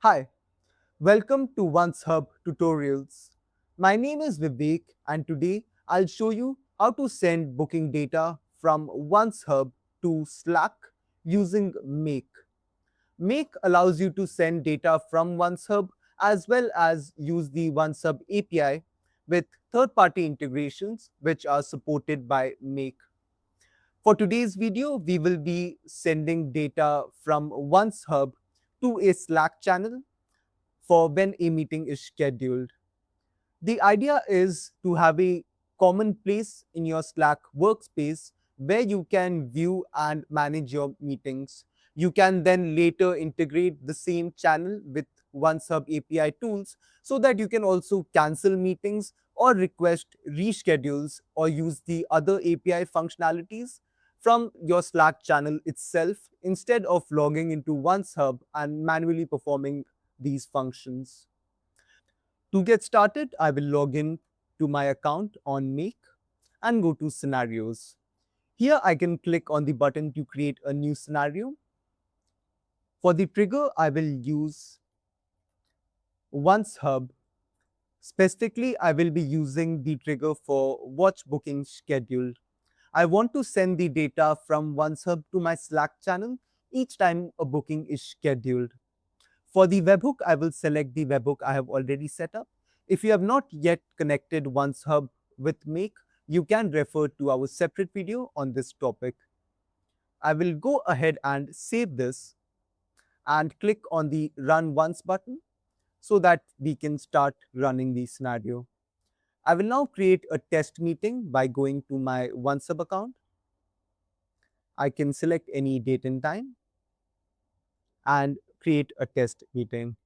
Hi, welcome to OnceHub tutorials. My name is Vivek and today I'll show you how to send booking data from OnceHub to Slack using Make. Make allows you to send data from OnceHub as well as use the OnceHub API with third-party integrations which are supported by Make. For today's video, we will be sending data from OnceHub to a Slack channel for when a meeting is scheduled. The idea is to have a common place in your Slack workspace where you can view and manage your meetings. You can then later integrate the same channel with OneSub API tools so that you can also cancel meetings or request reschedules or use the other API functionalities from your Slack channel itself instead of logging into OneSub and manually performing these functions. To get started, I will log in to my account on Make and go to Scenarios. Here I can click on the button to create a new scenario. For the trigger, I will use OnceHub. Specifically, I will be using the trigger for watch booking scheduled. I want to send the data from OnceHub to my Slack channel each time a booking is scheduled. For the webhook, I will select the webhook I have already set up. If you have not yet connected OnceHub with Make, you can refer to our separate video on this topic. I will go ahead and save this and click on the Run Once button so that we can start running the scenario. I will now create a test meeting by going to my OneSub account. I can select any date and time and create a test meeting.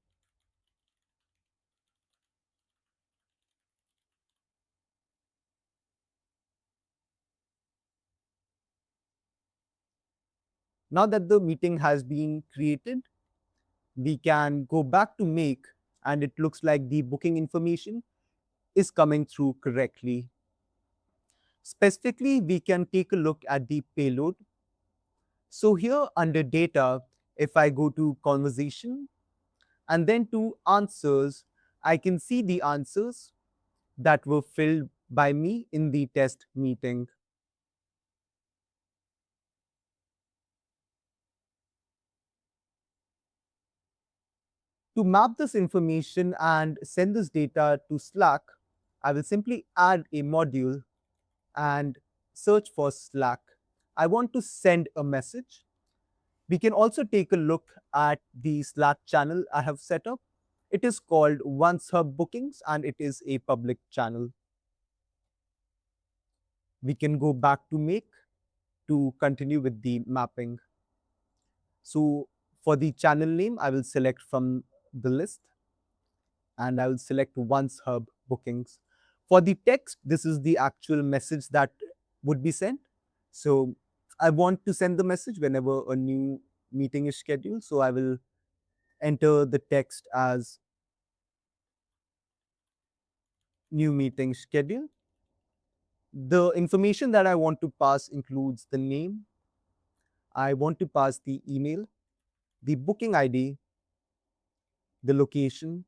Now that the meeting has been created, we can go back to Make and it looks like the booking information is coming through correctly. Specifically, we can take a look at the payload. So here under data, if I go to conversation and then to answers, I can see the answers that were filled by me in the test meeting. To map this information and send this data to Slack, I will simply add a module and search for Slack. I want to send a message. We can also take a look at the Slack channel I have set up. It is called OnceHub Bookings and it is a public channel. We can go back to Make to continue with the mapping. So for the channel name, I will select from the list and I will select OnceHub Bookings. For the text, this is the actual message that would be sent. So I want to send the message whenever a new meeting is scheduled. So I will enter the text as new meeting schedule. The information that I want to pass includes the name. I want to pass the email, the booking ID, the location,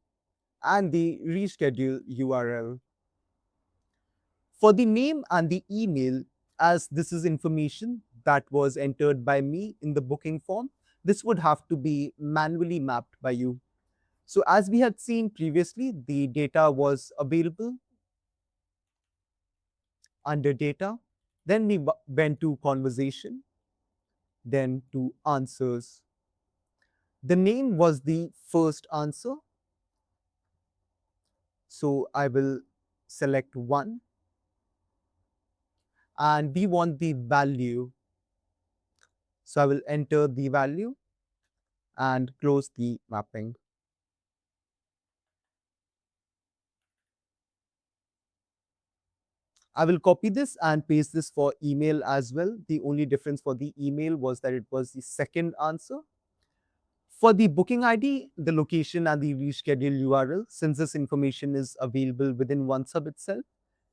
and the reschedule URL. For the name and the email, as this is information that was entered by me in the booking form, this would have to be manually mapped by you. So as we had seen previously, the data was available under data. Then we went to conversation, then to answers. The name was the first answer. So I will select one and we want the value. So I will enter the value and close the mapping. I will copy this and paste this for email as well. The only difference for the email was that it was the second answer. For the booking ID, the location and the reschedule URL, since this information is available within OneSub itself,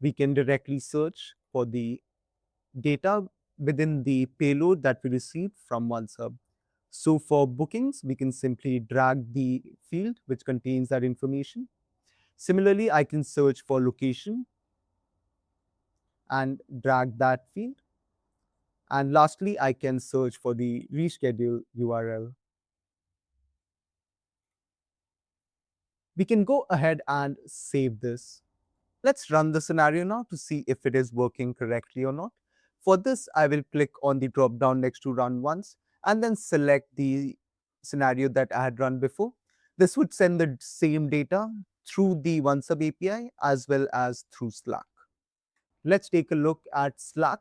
we can directly search for the data within the payload that we received from OneSub. So for bookings, we can simply drag the field which contains that information. Similarly, I can search for location and drag that field. And lastly, I can search for the reschedule URL. We can go ahead and save this. Let's run the scenario now to see if it is working correctly or not. For this, I will click on the drop down next to run once and then select the scenario that I had run before. This would send the same data through the OnceHub API as well as through Slack. Let's take a look at Slack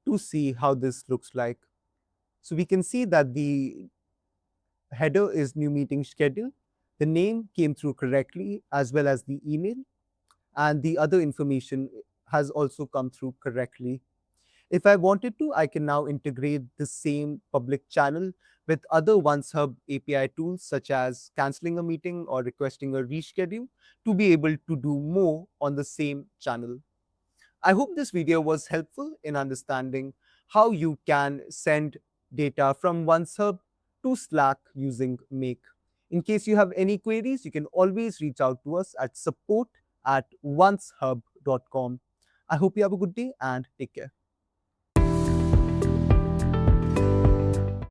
to see how this looks like. So we can see that the header is new meeting schedule. The name came through correctly as well as the email, and the other information has also come through correctly. If I wanted to, I can now integrate the same public channel with other OnceHub API tools such as canceling a meeting or requesting a reschedule to be able to do more on the same channel. I hope this video was helpful in understanding how you can send data from OnceHub to Slack using Make. In case you have any queries, you can always reach out to us at support@oncehub.com. I hope you have a good day and take care.